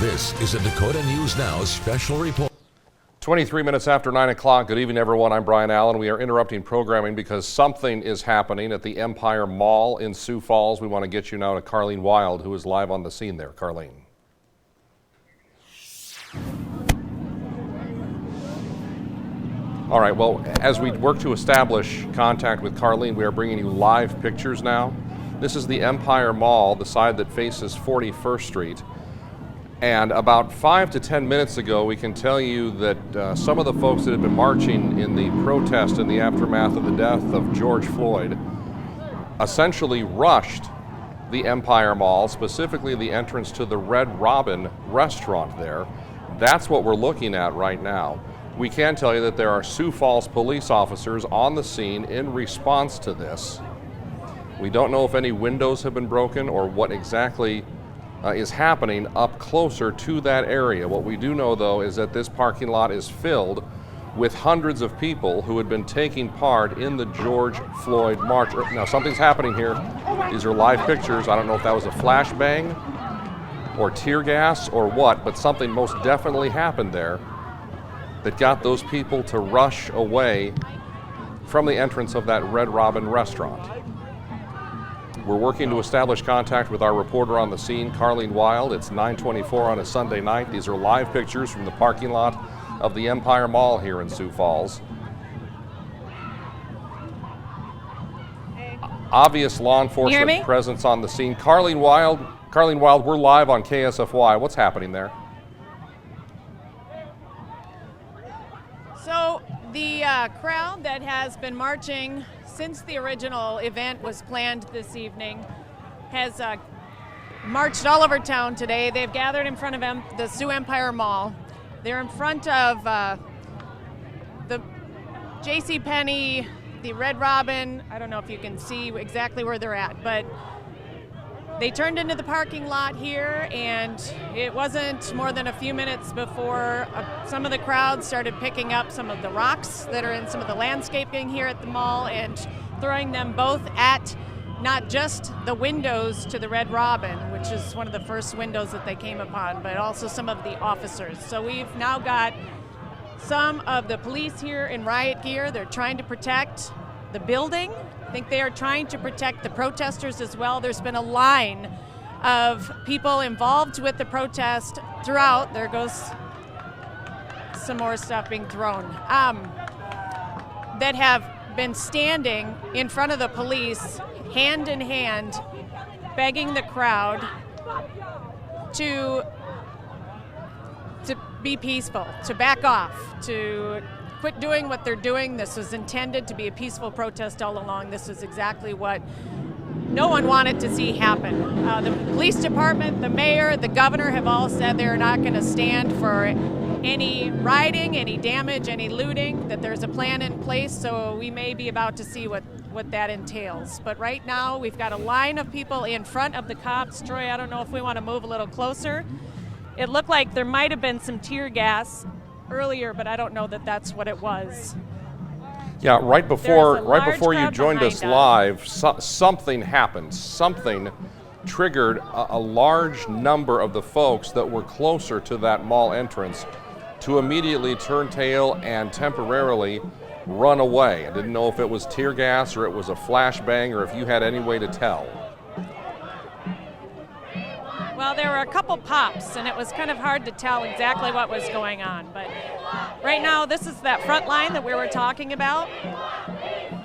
This is a Dakota News Now special report. 23 minutes after 9 o'clock. Good evening, everyone. I'm Brian Allen. We are interrupting programming because something is happening at the Empire Mall in Sioux Falls. We want to get you now to Carleen Wild, who is live on the scene there. Carleen. All right, well, as we work to establish contact with Carleen, we are bringing you live pictures now. This is the Empire Mall, the side that faces 41st Street. And about 5 to 10 minutes ago, we can tell you that some of the folks that had been marching in the protest in the aftermath of the death of George Floyd essentially rushed the Empire Mall, specifically the entrance to the Red Robin restaurant there. That's what we're looking at right now. We can tell you that there are Sioux Falls police officers on the scene in response to this. We don't know if any windows have been broken or what exactly is happening up closer to that area. What we do know, though, is that this parking lot is filled with hundreds of people who had been taking part in the George Floyd march. Now, something's happening here. These are live pictures. I don't know if that was a flashbang or tear gas or what, but something most definitely happened there that got those people to rush away from the entrance of that Red Robin restaurant. We're working to establish contact with our reporter on the scene, Carleen Wild. It's 9:24 on a Sunday night. These are live pictures from the parking lot of the Empire Mall here in Sioux Falls. Obvious law enforcement presence on the scene. Carleen Wild, we're live on KSFY. What's happening there? So the crowd that has been marching since the original event was planned this evening has marched all over town today. They've gathered in front of the Sioux Empire Mall. They're in front of the JCPenney, the Red Robin. I don't know if you can see exactly where they're at, but they turned into the parking lot here, and it wasn't more than a few minutes before some of the crowd started picking up some of the rocks that are in some of the landscaping here at the mall and throwing them both at not just the windows to the Red Robin, which is one of the first windows that they came upon, but also some of the officers. So we've now got some of the police here in riot gear. They're trying to protect the building. I think they are trying to protect the protesters as well. There's been a line of people involved with the protest throughout. There goes some more stuff being thrown. That have been standing in front of the police, hand in hand, begging the crowd to be peaceful, to back off, to quit doing what they're doing. This was intended to be a peaceful protest all along. This is exactly what no one wanted to see happen. The police department, the mayor, the governor have all said they're not going to stand for any rioting, any damage, any looting, that there's a plan in place, so we may be about to see what that entails. But right now, we've got a line of people in front of the cops. Troy, I don't know if we want to move a little closer. It looked like there might have been some tear gas earlier, but I don't know that that's what it was. Yeah, right before you joined us live, something happened. Something triggered a large number of the folks that were closer to that mall entrance to immediately turn tail and temporarily run away. I didn't know if it was tear gas or it was a flashbang or if you had any way to tell. Well, there were a couple pops, and it was kind of hard to tell exactly what was going on. But right now, this is that front line that we were talking about.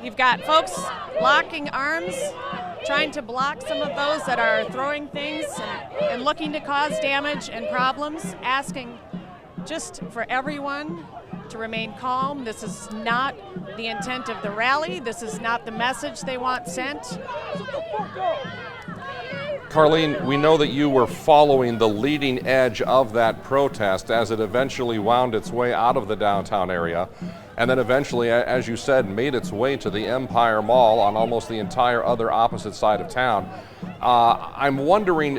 You've got folks locking arms, trying to block some of those that are throwing things and looking to cause damage and problems, asking just for everyone to remain calm. This is not the intent of the rally. This is not the message they want sent. Carleen, we know that you were following the leading edge of that protest as it eventually wound its way out of the downtown area and then eventually, as you said, made its way to the Empire Mall on almost the entire other opposite side of town. I'm wondering,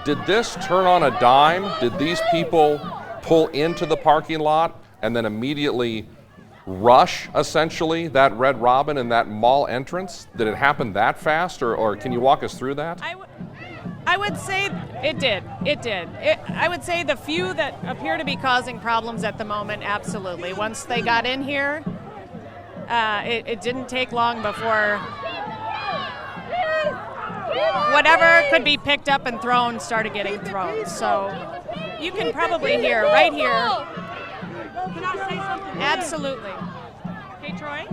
did this turn on a dime? Did these people pull into the parking lot and then immediately rush, essentially, that Red Robin and that mall entrance? Did it happen that fast, or can you walk us through that? I would say it did. I would say the few that appear to be causing problems at the moment, absolutely. Once they got in here, it didn't take long before whatever could be picked up and thrown started getting thrown. So you can probably hear right here. Can I say something? Absolutely. Okay, Troy,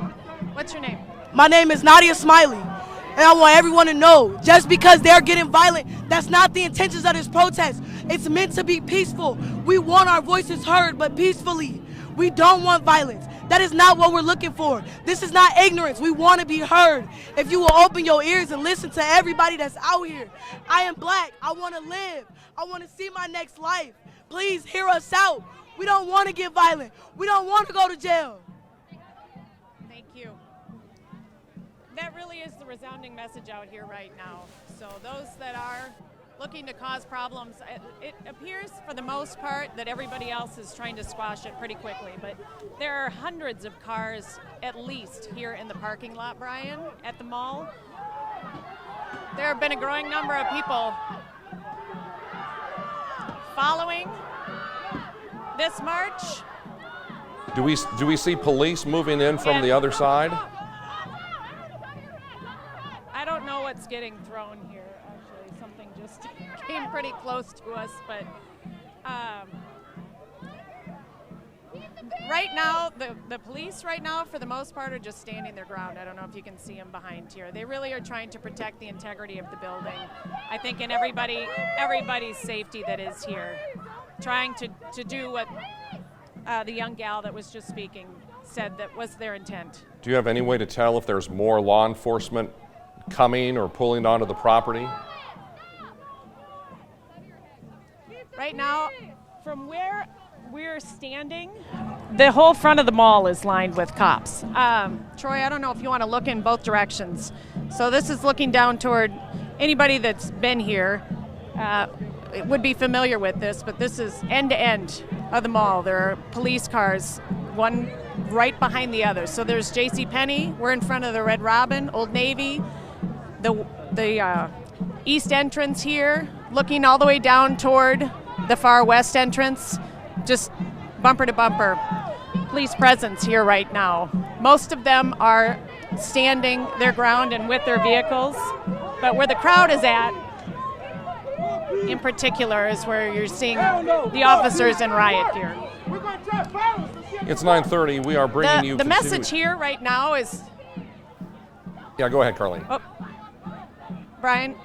what's your name? My name is Nadia Smiley, and I want everyone to know, just because they're getting violent, that's not the intentions of this protest. It's meant to be peaceful. We want our voices heard, but peacefully. We don't want violence. That is not what we're looking for. This is not ignorance. We want to be heard. If you will open your ears and listen to everybody that's out here. I am black. I want to live. I want to see my next life. Please hear us out. We don't want to get violent. We don't want to go to jail. Thank you. That really is the resounding message out here right now. So those that are looking to cause problems, it appears for the most part that everybody else is trying to squash it pretty quickly, but there are hundreds of cars at least here in the parking lot, Brian, at the mall. There have been a growing number of people following this march. Do we see police moving in from the other side? I don't know what's getting thrown here. Actually, something just came pretty close to us, but right now, the police right now, for the most part, are just standing their ground. I don't know if you can see them behind here. They really are trying to protect the integrity of the building. I think in everybody's safety that is here, trying to do what the young gal that was just speaking said that was their intent. Do you have any way to tell if there's more law enforcement coming or pulling onto the property? Right now, from where we're standing, the whole front of the mall is lined with cops. Troy, I don't know if you want to look in both directions. So this is looking down toward anybody that's been here. Would be familiar with this, but this is end to end of the mall. There are police cars, one right behind the other. So there's JCPenney, we're in front of the Red Robin, Old Navy, the east entrance here, looking all the way down toward the far west entrance, just bumper to bumper. Police presence here right now. Most of them are standing their ground and with their vehicles, but where the crowd is at, in particular, is where you're seeing the officers in riot gear. It's 9:30. We are bringing you the message here right now is... Yeah, go ahead, Carlene. Oh, Brian,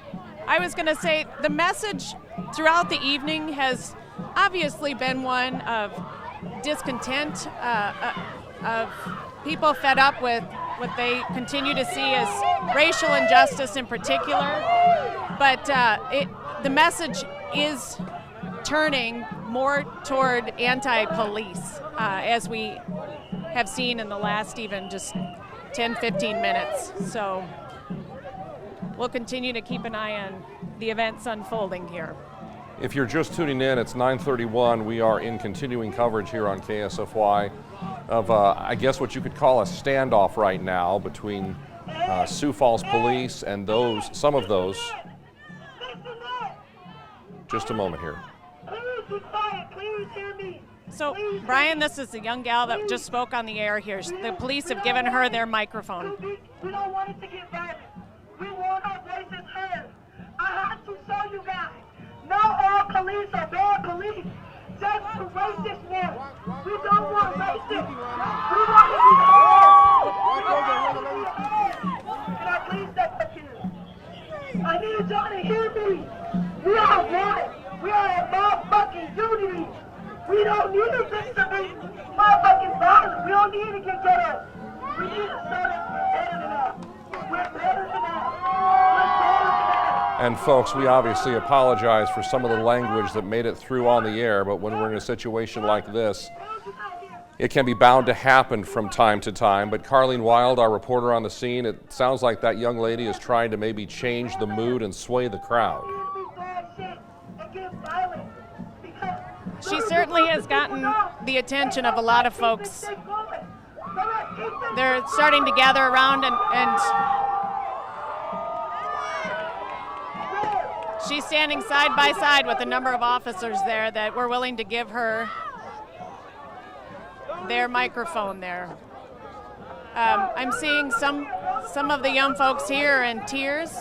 I was going to say the message throughout the evening has obviously been one of discontent, of people fed up with what they continue to see as racial injustice in particular. But the message is turning more toward anti-police, as we have seen in the last even just 10, 15 minutes. So we'll continue to keep an eye on the events unfolding here. If you're just tuning in, it's 9:31. We are in continuing coverage here on KSFY of, I guess, what you could call a standoff right now between Sioux Falls police and some of those. Just a moment here. So, Brian, this is the young gal that just spoke on the air here. The police have given her their microphone. We don't want it to get violent. We want our voices heard. I have to show you guys. Not all police are bad police. Just the racist ones. We don't want racists. We want to be heard. Can I please step up here? I need y'all to hear me. We are one. We are a motherfucking unity. We don't need to fix the motherfucking violence. We don't need to get ghetto. We need to show that we're better than us. We're better than us. We're better than us. And folks, we obviously apologize for some of the language that made it through on the air, but when we're in a situation like this, it can be bound to happen from time to time. But Carlene Wild, our reporter on the scene, it sounds like that young lady is trying to maybe change the mood and sway the crowd. She certainly has gotten the attention of a lot of folks. They're starting to gather around and She's standing side by side with a number of officers there that were willing to give her their microphone there. I'm seeing some of the young folks here in tears.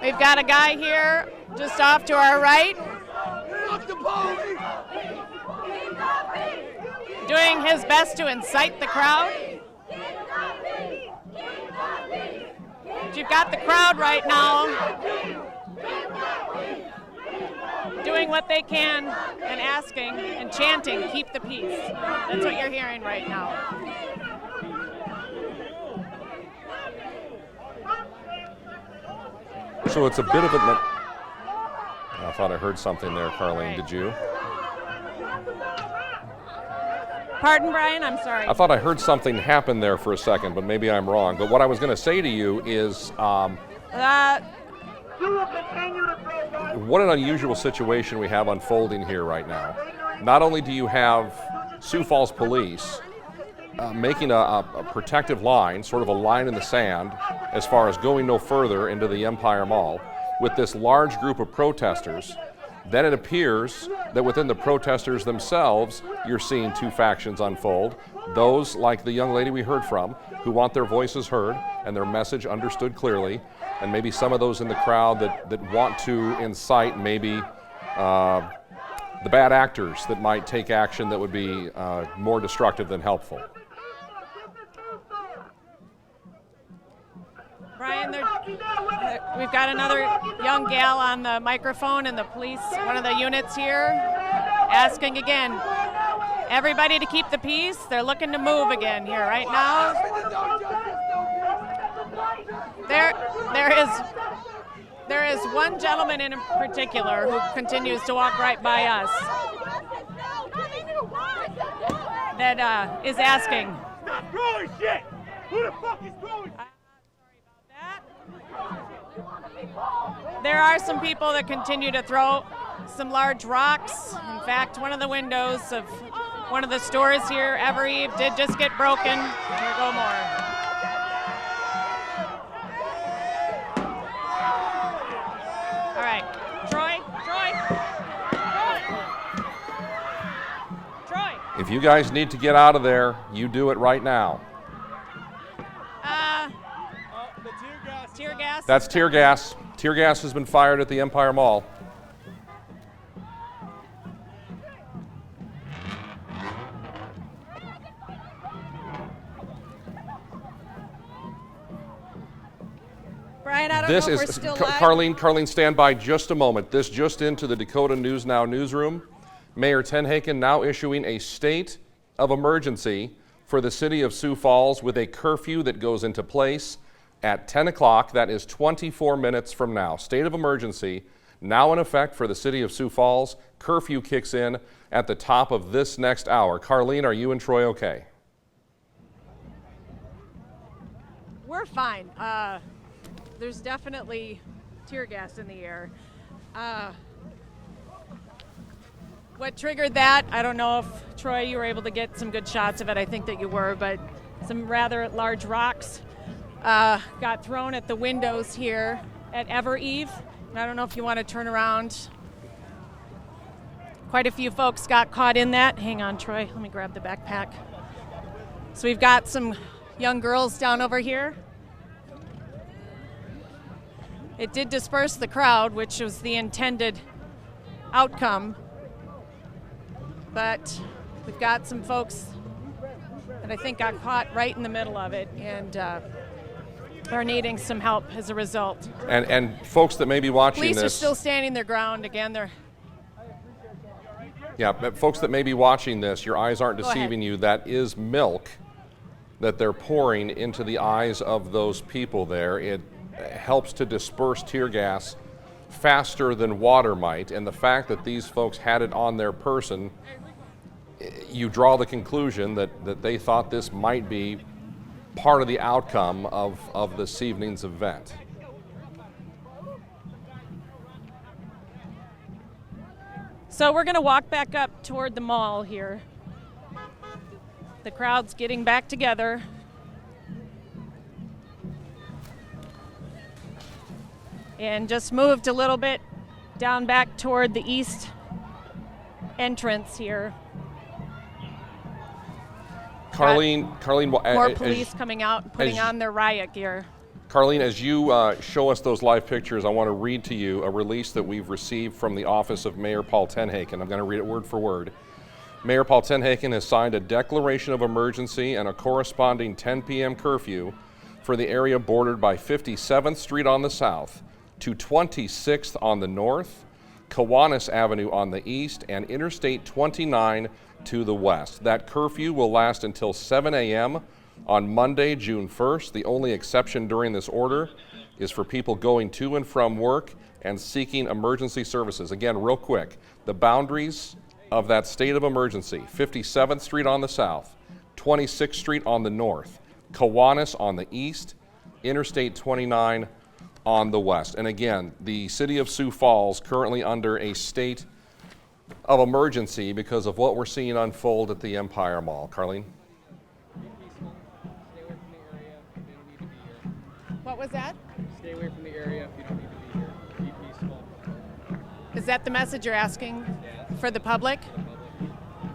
We've got a guy here just off to our right doing his best to incite the crowd. You've got the crowd right now doing what they can and asking and chanting, "Keep the peace." That's what you're hearing right now. So it's a bit of a... I thought I heard something there, Carlene. Did you? Pardon, Brian? I'm sorry. I thought I heard something happen there for a second, but maybe I'm wrong. But what I was going to say to you is what an unusual situation we have unfolding here right now. Not only do you have Sioux Falls Police making a protective line, sort of a line in the sand, as far as going no further into the Empire Mall, with this large group of protesters. Then it appears that within the protesters themselves, you're seeing two factions unfold. Those, like the young lady we heard from, who want their voices heard and their message understood clearly, and maybe some of those in the crowd that want to incite maybe the bad actors that might take action that would be more destructive than helpful. Brian, we've got another young gal on the microphone in the police, one of the units here, asking again, everybody to keep the peace. They're looking to move again here right now. There is one gentleman in particular who continues to walk right by us that is asking. Stop throwing shit! Who the fuck is throwing? There are some people that continue to throw some large rocks. In fact, one of the windows of one of the stores here, Ever Eve, did just get broken. Here go more. All right, Troy. If you guys need to get out of there, you do it right now. Tear gas? That's tear gas. Tear gas has been fired at the Empire Mall. Brian, I don't know if we're still live. Carlene, stand by just a moment. This just into the Dakota News Now newsroom. Mayor Tenhaken now issuing a state of emergency for the city of Sioux Falls with a curfew that goes into place at 10 o'clock. That is 24 minutes from now. State of emergency now in effect for the city of Sioux Falls. Curfew kicks in at the top of this next hour. Carlene, are you and Troy okay? We're fine. There's definitely tear gas in the air. What triggered that, I don't know if, Troy, you were able to get some good shots of it. I think that you were, but some rather large rocks got thrown at the windows here at Ever Eve. And I don't know if you want to turn around. Quite a few folks got caught in that. Hang on, Troy. Let me grab the backpack. So we've got some young girls down over here. It did disperse the crowd, which was the intended outcome. But we've got some folks that I think got caught right in the middle of it and are needing some help as a result. And folks that may be watching Police this... are still standing their ground. Again, Yeah, but folks that may be watching this, your eyes aren't deceiving you. That is milk that they're pouring into the eyes of those people there. It helps to disperse tear gas faster than water might, and the fact that these folks had it on their person, you draw the conclusion that they thought this might be part of the outcome of this evening's event. So we're going to walk back up toward the mall here. The crowd's getting back together. And just moved a little bit down back toward the east entrance here. Carlene, More police coming out and putting on their riot gear. Carlene, as you show us those live pictures, I want to read to you a release that we've received from the office of Mayor Paul Tenhaken. I'm going to read it word for word. Mayor Paul Tenhaken has signed a declaration of emergency and a corresponding 10 p.m. curfew for the area bordered by 57th Street on the south, to 26th on the north, Kiwanis Avenue on the east, and Interstate 29 to the west. That curfew will last until 7 a.m. on Monday, June 1st. The only exception during this order is for people going to and from work and seeking emergency services. Again, real quick, the boundaries of that state of emergency: 57th Street on the south, 26th Street on the north, Kiwanis on the east, Interstate 29 on the west. And again, the city of Sioux Falls currently under a state of emergency because of what we're seeing unfold at the Empire Mall. Carlene? What was that? Stay away from the area if you don't need to be here. Be peaceful. Is that the message you're asking for the public?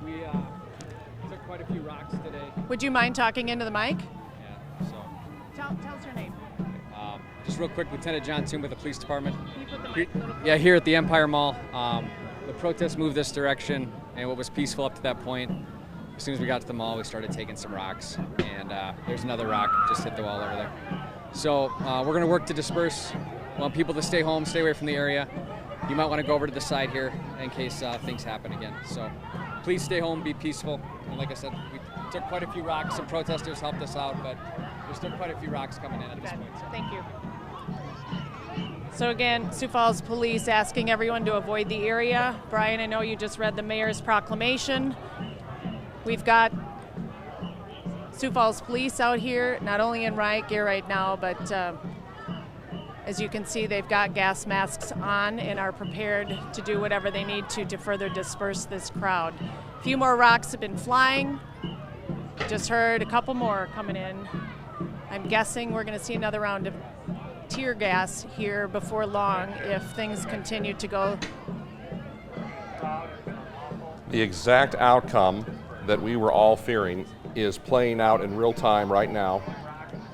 We took quite a few rocks today. Would you mind talking into the mic? Yeah, so. Tell us your name. Just real quick, Lieutenant John Toome with the police department. Can you put the mic a little Yeah, here at the Empire Mall. The protest moved this direction, and what was peaceful up to that point, as soon as we got to the mall, we started taking some rocks, and there's another rock just hit the wall over there. So we're going to work to disperse. We want people to stay home, stay away from the area. You might want to go over to the side here in case things happen again. So please stay home, be peaceful. And like I said, we took quite a few rocks. Some protesters helped us out, but there's still quite a few rocks coming in at this point. So. Thank you. So again, Sioux Falls Police asking everyone to avoid the area. Brian, I know you just read the mayor's proclamation. We've got Sioux Falls Police out here, not only in riot gear right now, but as you can see, they've got gas masks on and are prepared to do whatever they need to further disperse this crowd. A few more rocks have been flying. Just heard a couple more coming in. I'm guessing we're going to see another round of tear gas here before long if things continue to go. The exact outcome that we were all fearing is playing out in real time right now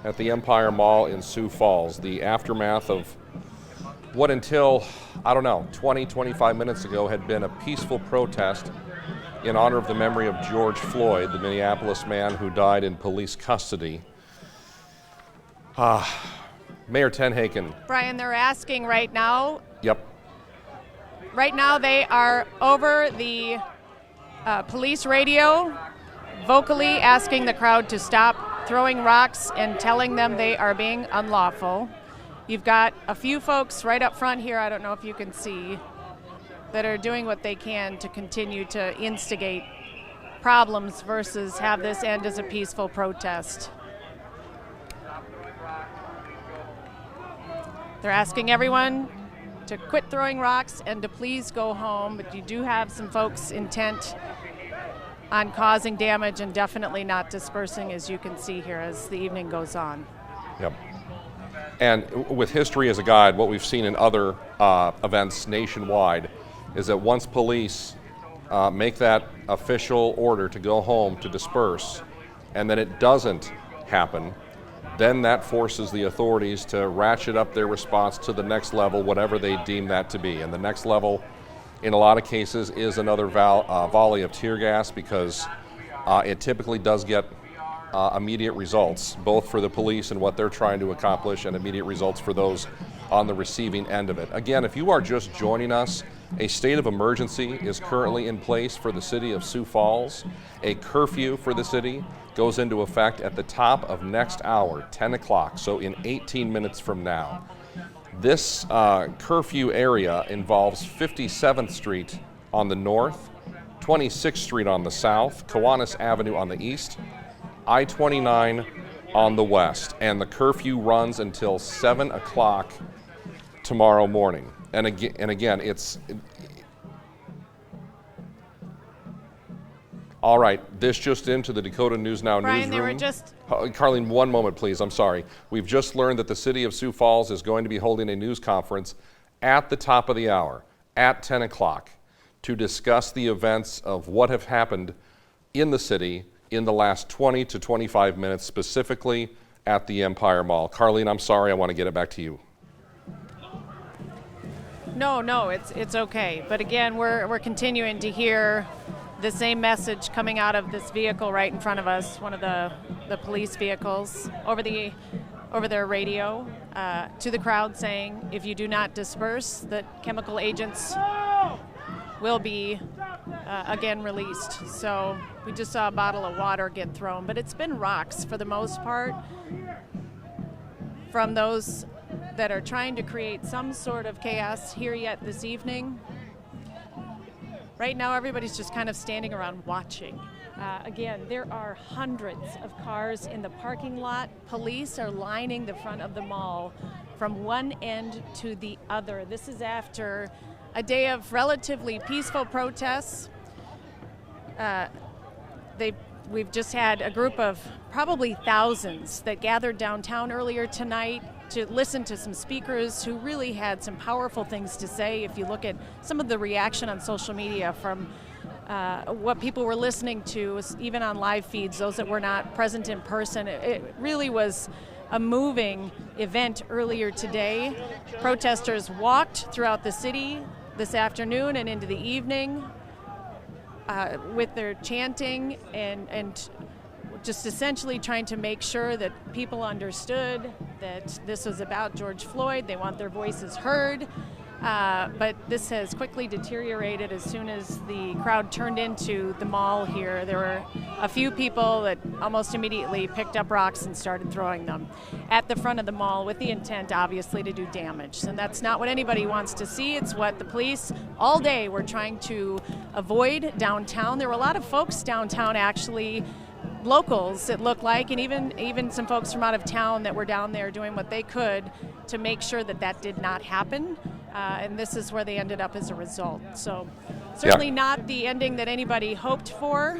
at the Empire Mall in Sioux Falls. The aftermath of what until, 20, 25 minutes ago had been a peaceful protest in honor of the memory of George Floyd, the Minneapolis man who died in police custody. Mayor Tenhaken. Brian, they're asking right now. Yep. Right now they are over the police radio, vocally asking the crowd to stop throwing rocks and telling them they are being unlawful. You've got a few folks right up front here, I don't know if you can see, that are doing what they can to continue to instigate problems versus have this end as a peaceful protest. They're asking everyone to quit throwing rocks and to please go home, but you do have some folks intent on causing damage and definitely not dispersing, as you can see here as the evening goes on. Yep. And with history as a guide, what we've seen in other events nationwide is that once police make that official order to go home, to disperse, and then it doesn't happen, then that forces the authorities to ratchet up their response to the next level, whatever they deem that to be. And the next level, in a lot of cases, is another volley of tear gas, because it typically does get immediate results, both for the police and what they're trying to accomplish, and immediate results for those on the receiving end of it. Again, if you are just joining us, a state of emergency is currently in place for the city of Sioux Falls. A curfew for the city goes into effect at the top of next hour, 10 o'clock, so in 18 minutes from now. This curfew area involves 57th Street on the north, 26th Street on the south, Kiwanis Avenue on the east, I-29 on the west, and the curfew runs until 7 o'clock tomorrow morning. And again, it's All right, this just into the Dakota News Now Brian, newsroom. they were just... Carlene, one moment, please. I'm sorry. We've just learned that the city of Sioux Falls is going to be holding a news conference at the top of the hour, at 10 o'clock, to discuss the events of what have happened in the city in the last 20 to 25 minutes, specifically at the Empire Mall. Carlene, I'm sorry. I want to get it back to you. No, it's okay. But again, we're continuing to hear the same message coming out of this vehicle right in front of us, one of the police vehicles, over their radio to the crowd saying, if you do not disperse, that chemical agents will be again released. So we just saw a bottle of water get thrown, but it's been rocks for the most part from those that are trying to create some sort of chaos here yet this evening. Right now, everybody's just kind of standing around watching. Again, there are hundreds of cars in the parking lot. Police are lining the front of the mall from one end to the other. This is after a day of relatively peaceful protests. We've just had a group of probably thousands that gathered downtown earlier tonight to listen to some speakers who really had some powerful things to say. If you look at some of the reaction on social media from what people were listening to, even on live feeds, those that were not present in person, it really was a moving event earlier today. Protesters walked throughout the city this afternoon and into the evening with their chanting and just essentially trying to make sure that people understood that this was about George Floyd. They want their voices heard. But this has quickly deteriorated as soon as the crowd turned into the mall here. There were a few people that almost immediately picked up rocks and started throwing them at the front of the mall with the intent, obviously, to do damage. And that's not what anybody wants to see. It's what the police all day were trying to avoid downtown. There were a lot of folks downtown, actually, locals, it looked like, and even some folks from out of town that were down there doing what they could to make sure that that did not happen. And this is where they ended up as a result. So certainly not the ending that anybody hoped for.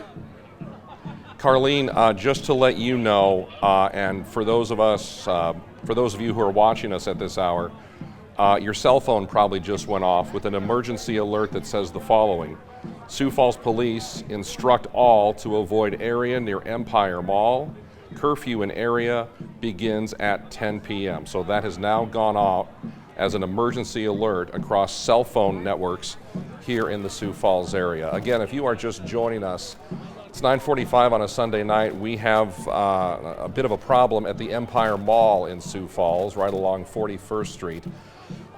Carlene, just to let you know, and for those of you who are watching us at this hour, your cell phone probably just went off with an emergency alert that says the following: Sioux Falls Police instruct all to avoid area near Empire Mall. Curfew in area begins at 10 p.m. So that has now gone out as an emergency alert across cell phone networks here in the Sioux Falls area. Again, if you are just joining us, it's 9:45 on a Sunday night. We have a bit of a problem at the Empire Mall in Sioux Falls, right along 41st Street.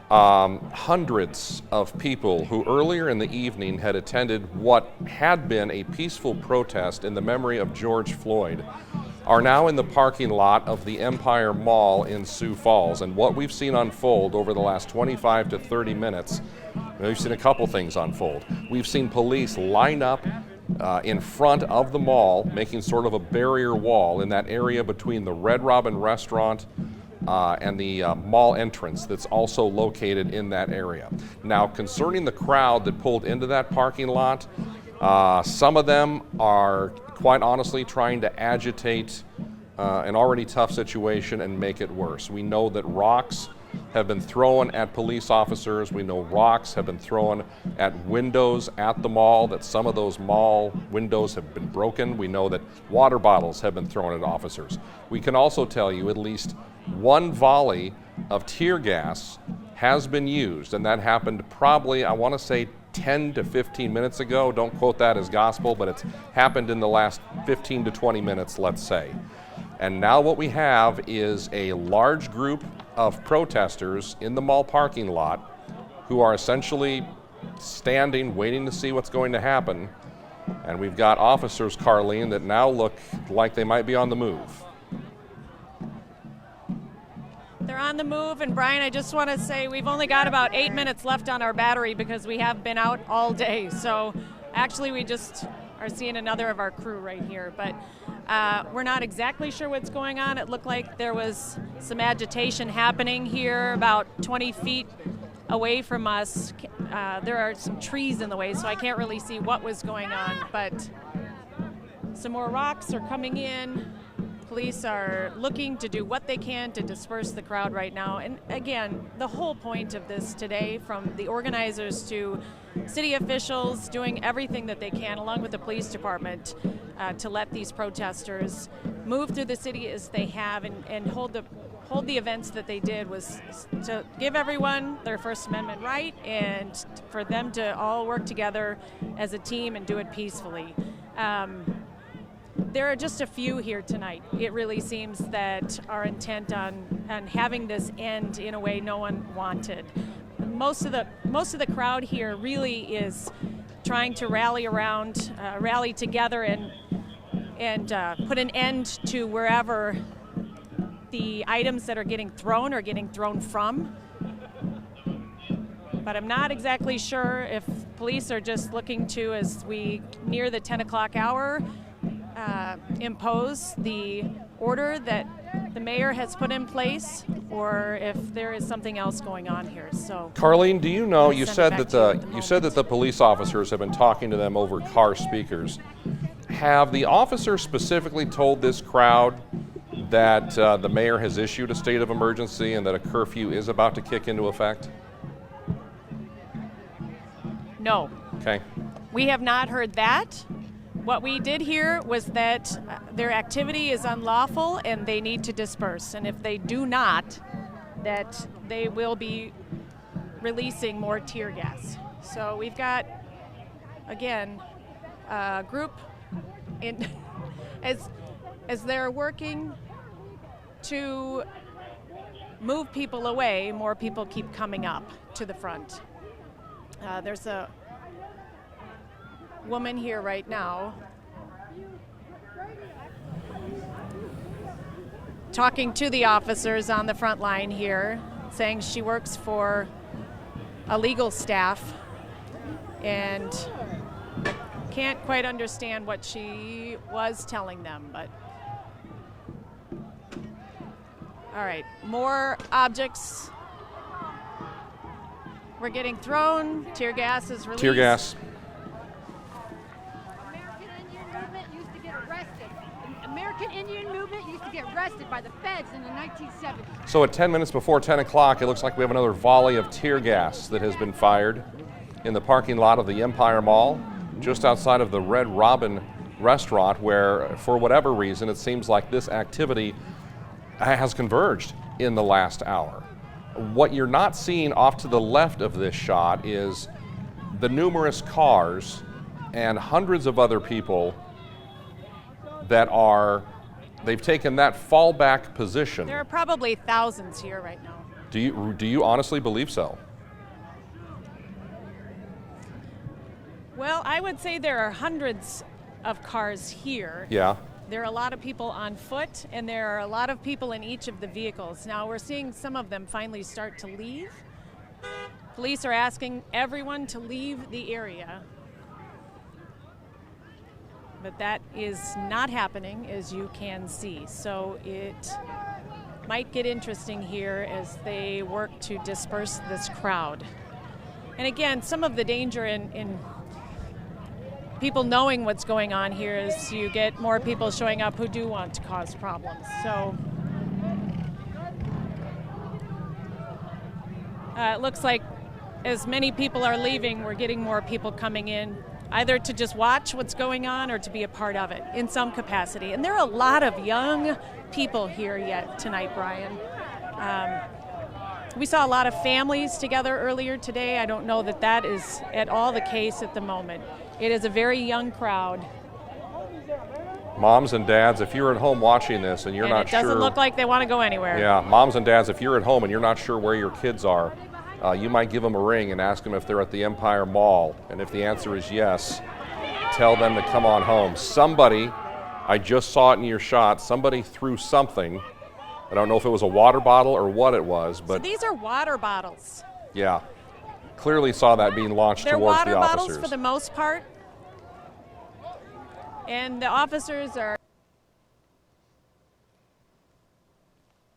Hundreds of people who earlier in the evening had attended what had been a peaceful protest in the memory of George Floyd are now in the parking lot of the Empire Mall in Sioux Falls. And what we've seen unfold over the last 25 to 30 minutes, we've seen a couple things unfold. We've seen police line up in front of the mall, making sort of a barrier wall in that area between the Red Robin restaurant and the mall entrance that's also located in that area. Now, concerning the crowd that pulled into that parking lot, some of them are quite honestly trying to agitate an already tough situation and make it worse. We know that rocks have been thrown at police officers. We know rocks have been thrown at windows at the mall, that some of those mall windows have been broken. We know that water bottles have been thrown at officers. We can also tell you at least one volley of tear gas has been used, and that happened probably, I want to say, 10 to 15 minutes ago. Don't quote that as gospel, but it's happened in the last 15 to 20 minutes, let's say. And now what we have is a large group of protesters in the mall parking lot who are essentially standing, waiting to see what's going to happen. And we've got officers, Carlene, that now look like they might be on the move. They're on the move, and Brian, I just want to say we've only got about 8 minutes left on our battery because we have been out all day. So actually we just are seeing another of our crew right here, but we're not exactly sure what's going on. It looked like there was some agitation happening here about 20 feet away from us. There are some trees in the way, so I can't really see what was going on, but Some more rocks are coming in. Police are looking to do what they can to disperse the crowd right now. And again, the whole point of this today, from the organizers to city officials, doing everything that they can, along with the police department, to let these protesters move through the city as they have and hold the events that they did, was to give everyone their First Amendment right and for them to all work together as a team and do it peacefully. There are just a few here tonight. It really seems that are intent on having this end in a way no one wanted. Most of the crowd here really is trying to rally together and put an end to wherever the items that are getting thrown from. But I'm not exactly sure if police are just looking to, as we near the 10 o'clock hour, impose the order that the mayor has put in place, or if there is something else going on here. So, Carlene, do you know? You said that the police officers have been talking to them over car speakers. Have the officers specifically told this crowd that the mayor has issued a state of emergency and that a curfew is about to kick into effect? No. Okay. We have not heard that. What we did hear was that their activity is unlawful and they need to disperse. And if they do not, that they will be releasing more tear gas. So we've got, again, a group in as they're working to move people away, more people keep coming up to the front. There's a woman here right now talking to the officers on the front line here, saying she works for a legal staff and can't quite understand what she was telling them, but all right, more objects were getting thrown. Tear gas is released. Tear gas. American Indian movement used to get arrested by the feds in the 1970s. So at 10 minutes before 10 o'clock, it looks like we have another volley of tear gas that has been fired in the parking lot of the Empire Mall, just outside of the Red Robin restaurant, where, for whatever reason, it seems like this activity has converged in the last hour. What you're not seeing off to the left of this shot is the numerous cars and hundreds of other people that they've taken that fallback position. There are probably thousands here right now. Do you honestly believe so? Well, I would say there are hundreds of cars here. Yeah. There are a lot of people on foot, and there are a lot of people in each of the vehicles. Now we're seeing some of them finally start to leave. Police are asking everyone to leave the area. But that is not happening, as you can see. So it might get interesting here as they work to disperse this crowd. And again, some of the danger in people knowing what's going on here is you get more people showing up who do want to cause problems. So it looks like as many people are leaving, we're getting more people coming in, either to just watch what's going on or to be a part of it in some capacity. And there are a lot of young people here yet tonight, Brian. We saw a lot of families together earlier today. I don't know that that is at all the case at the moment. It is a very young crowd. Moms and dads, if you're at home watching this and you're not sure. It doesn't look like they want to go anywhere. Yeah, moms and dads, if you're at home and you're not sure where your kids are, you might give them a ring and ask them if they're at the Empire Mall. And if the answer is yes, tell them to come on home. Somebody, I just saw it in your shot, somebody threw something. I don't know if it was a water bottle or what it was, but. So these are water bottles. Yeah, clearly saw that being launched They're towards the officers. They're water bottles for the most part. And the officers are.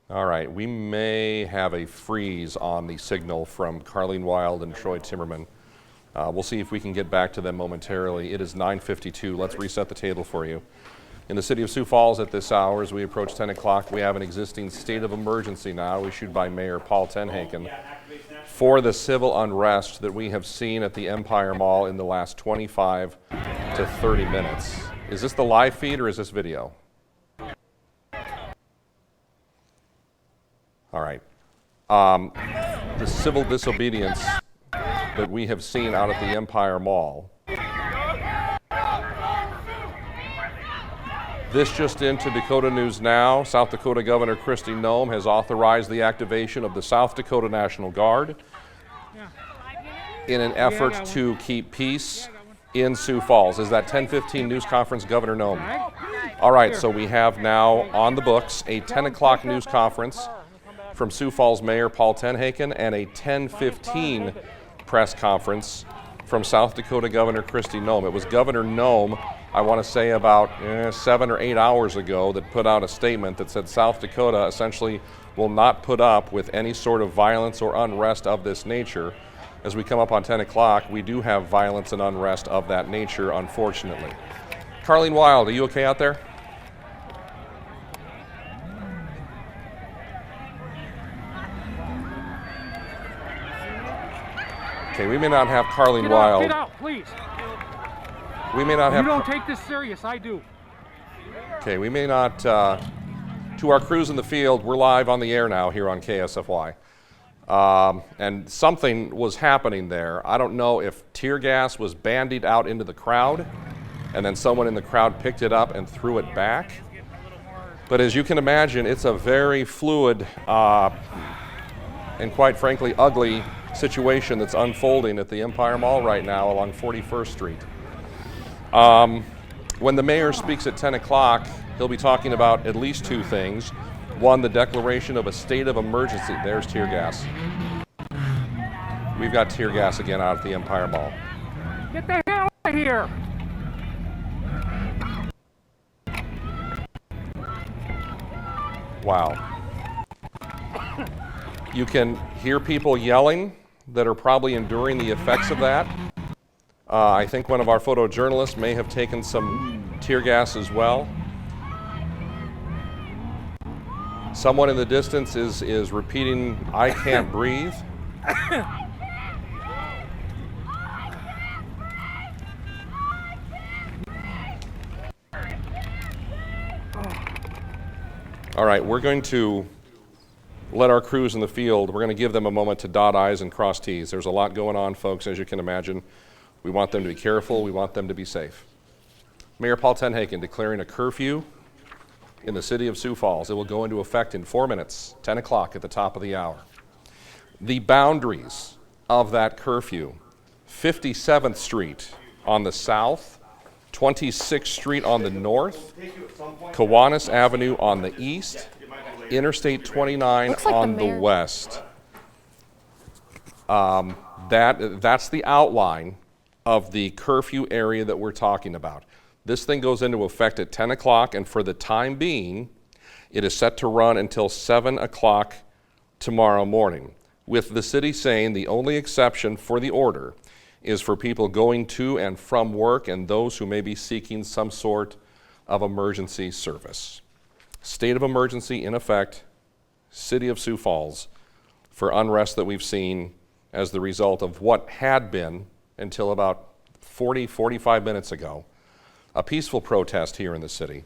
All right, we may have a freeze on the signal from Carlene Wild and Troy Timmerman. We'll see if we can get back to them momentarily. It is 9:52. Let's reset the table for you. In the city of Sioux Falls at this hour, as we approach 10 o'clock, we have an existing state of emergency now issued by Mayor Paul Tenhaken for the civil unrest that we have seen at the Empire Mall in the last 25 to 30 minutes. Is this the live feed or is this video? All right. The civil disobedience that we have seen out at the Empire Mall. This just into Dakota News Now. South Dakota Governor Kristi Noem has authorized the activation of the South Dakota National Guard in an effort to keep peace in Sioux Falls. Is that 10:15 news conference, Governor Noem? All right, so we have now on the books a 10 o'clock news conference from Sioux Falls Mayor Paul Tenhaken and a 10:15 press conference from South Dakota Governor Kristi Noem. It was Governor Noem, I want to say about 7 or 8 hours ago, that put out a statement that said South Dakota essentially will not put up with any sort of violence or unrest of this nature. As we come up on 10 o'clock, we do have violence and unrest of that nature, unfortunately. Carlene Wild, are you okay out there? Okay, we may not have Carlene Wild. Get out, please. We may not have. You don't take this serious. I do. Okay, we may not. To our crews in the field, we're live on the air now here on KSFY. And something was happening there. I don't know if tear gas was bandied out into the crowd and then someone in the crowd picked it up and threw it back. But as you can imagine, it's a very fluid and quite frankly ugly situation that's unfolding at the Empire Mall right now along 41st Street. When the mayor speaks at 10 o'clock, he'll be talking about at least two things. One, the declaration of a state of emergency. There's tear gas. We've got tear gas again out at the Empire Mall. Get the hell out of here. Wow. You can hear people yelling that are probably enduring the effects of that. I think one of our photojournalists may have taken some tear gas as well. Someone in the distance is repeating, "I can't breathe." All right, we're going to let our crews in the field, we're going to give them a moment to dot I's and cross T's. There's a lot going on, folks, as you can imagine. We want them to be careful. We want them to be safe. Mayor Paul Tenhaken declaring a curfew in the city of Sioux Falls. It will go into effect in 4 minutes, 10 o'clock at the top of the hour. The boundaries of that curfew: 57th Street on the south, 26th Street on the north, Kiwanis Avenue on the east, Interstate 29 on the west. That's the outline of the curfew area that we're talking about. This thing goes into effect at 10 o'clock, and for the time being, it is set to run until 7 o'clock tomorrow morning, with the city saying the only exception for the order is for people going to and from work and those who may be seeking some sort of emergency service. State of emergency in effect, city of Sioux Falls, for unrest that we've seen as the result of what had been, until about 45 minutes ago, a peaceful protest here in the city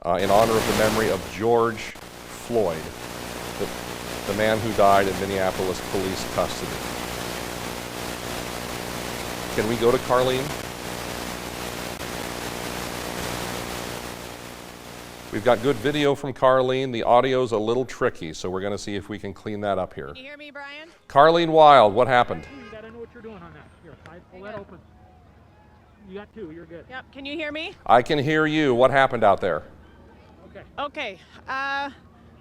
in honor of the memory of George Floyd, the man who died in Minneapolis police custody. Can we go to Carlene? We've got good video from Carlene. The audio's a little tricky, so we're going to see if we can clean that up here. Can you hear me, Brian? Carlene Wild, what happened? You gotta know what you're doing on that. Here, pull that open. You got two, you're good. Yep. Can you hear me? I can hear you. What happened out there? Okay. Well,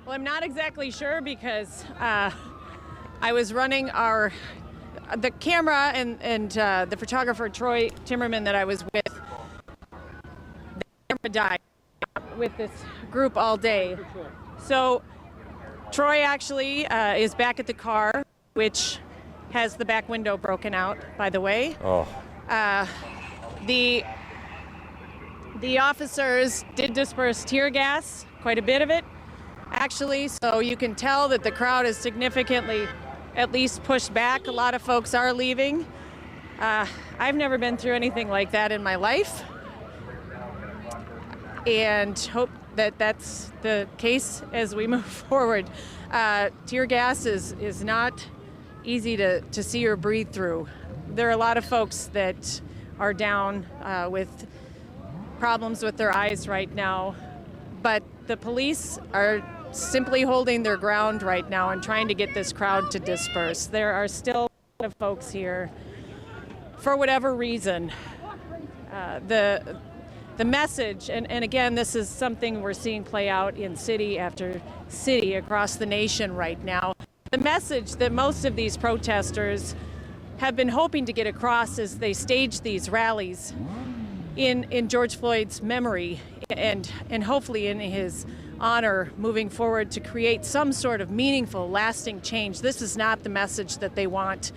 I'm not exactly sure because I was running the camera and the photographer Troy Timmerman that I was with. The camera died with this group all day. So Troy actually is back at the car, which has the back window broken out, by the way. Oh. The officers did disperse tear gas, quite a bit of it, actually, so you can tell that the crowd is significantly at least pushed back. A lot of folks are leaving. I've never been through anything like that in my life, and hope that that's the case as we move forward. Tear gas is not easy to see or breathe through. There are a lot of folks that are down with problems with their eyes right now, but the police are simply holding their ground right now and trying to get this crowd to disperse. There are still a lot of folks here for whatever reason. The message, and again, this is something we're seeing play out in city after city across the nation right now. The message that most of these protesters have been hoping to get across as they stage these rallies in George Floyd's memory and hopefully in his honor moving forward to create some sort of meaningful, lasting change. This is not the message that they want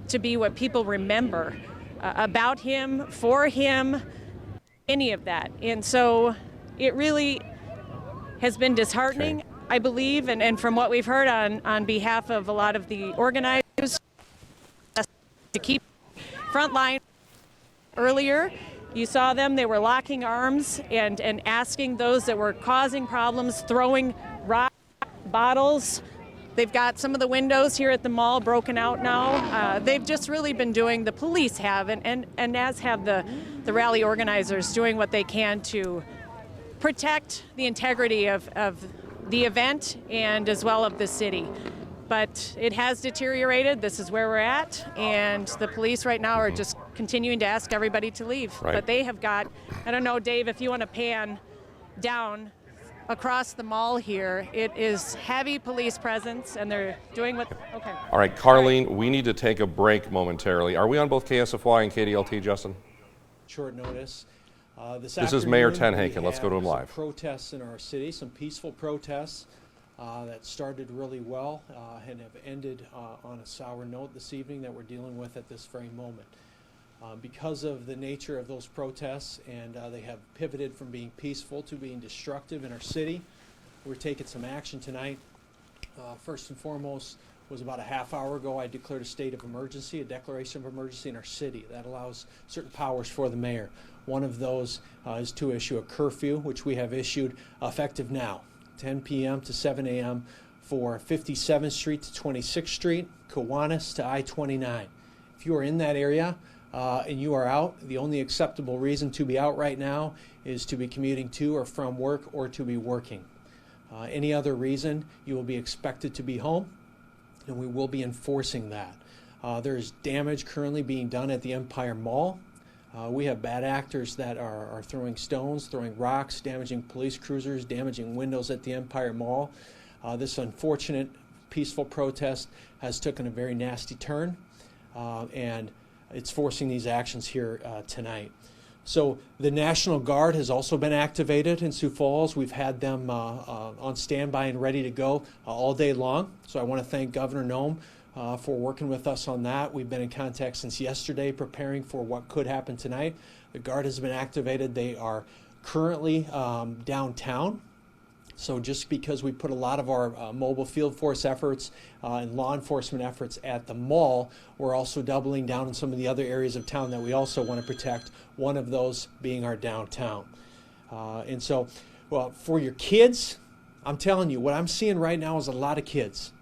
to be what people remember about him, for him, any of that. And so it really has been disheartening, I believe, and from what we've heard on behalf of a lot of the organizers, to keep front line. Earlier, you saw them, they were locking arms and asking those that were causing problems, throwing rock bottles. They've got some of the windows here at the mall broken out now. They've just really been doing, the police have, and as have the rally organizers, doing what they can to protect the integrity of the event and as well of the city. But it has deteriorated. This is where we're at, and the police right now are just continuing to ask everybody to leave. Right. But they have got, I don't know, Dave, if you want to pan down across the mall here, it is heavy police presence, and they're doing what, okay. All right, Carlene, we need to take a break momentarily. Are we on both KSFY and KDLT, Justin? Short notice. This is Mayor Tenhaken. Let's go to him some live. Protests in our city, some peaceful protests that started really well and have ended on a sour note this evening that we're dealing with at this very moment. Because of the nature of those protests, and they have pivoted from being peaceful to being destructive in our city, we're taking some action tonight. First and foremost was about a half hour ago I declared a state of emergency, a declaration of emergency in our city. That allows certain powers for the mayor. One of those is to issue a curfew, which we have issued effective now, 10 p.m. to 7 a.m. for 57th Street to 26th Street, Kiwanis to I-29. If you are in that area, and you are out, the only acceptable reason to be out right now is to be commuting to or from work or to be working. Any other reason, you will be expected to be home, and we will be enforcing that. There's damage currently being done at the Empire Mall. We have bad actors that are throwing stones, throwing rocks, damaging police cruisers, damaging windows at the Empire Mall. This unfortunate peaceful protest has taken a very nasty turn, and it's forcing these actions here tonight. So the National Guard has also been activated in Sioux Falls. We've had them on standby and ready to go all day long. So I want to thank Governor Noem for working with us on that. We've been in contact since yesterday preparing for what could happen tonight. The Guard has been activated. They are currently downtown. So just because we put a lot of our mobile field force efforts and law enforcement efforts at the mall, we're also doubling down in some of the other areas of town that we also want to protect, one of those being our downtown. And so, well, for your kids, I'm telling you, what I'm seeing right now is a lot of kids.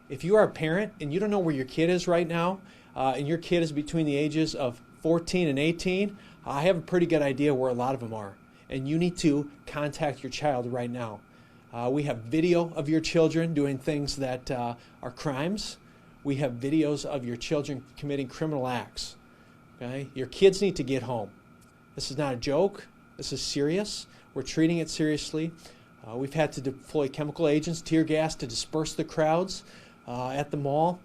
If you are a parent and you don't know where your kid is right now, and your kid is between the ages of 14 and 18, I have a pretty good idea where a lot of them are. And you need to contact your child right now. We have video of your children doing things that are crimes. We have videos of your children committing criminal acts. Okay? Your kids need to get home. This is not a joke. This is serious. We're treating it seriously. We've had to deploy chemical agents, tear gas to disperse the crowds at the mall.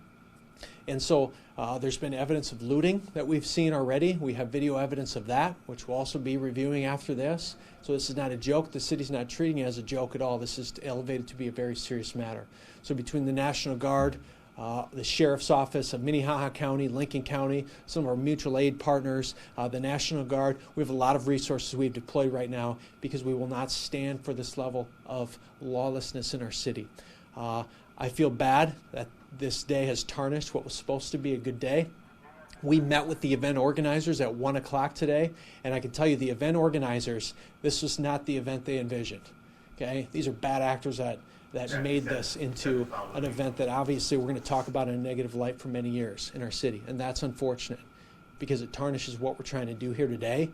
And so there's been evidence of looting that we've seen already. We have video evidence of that, which we'll also be reviewing after this. So this is not a joke. The city's not treating it as a joke at all. This is elevated to be a very serious matter. So between the National Guard, the Sheriff's Office of Minnehaha County, Lincoln County, some of our mutual aid partners, the National Guard. We have a lot of resources we've deployed right now because we will not stand for this level of lawlessness in our city. I feel bad that this day has tarnished what was supposed to be a good day. We met with the event organizers at 1 o'clock today, and I can tell you the event organizers, this was not the event they envisioned. Okay? These are bad actors that made this into an event that obviously we're going to talk about in a negative light for many years in our city, and that's unfortunate because it tarnishes what we're trying to do here today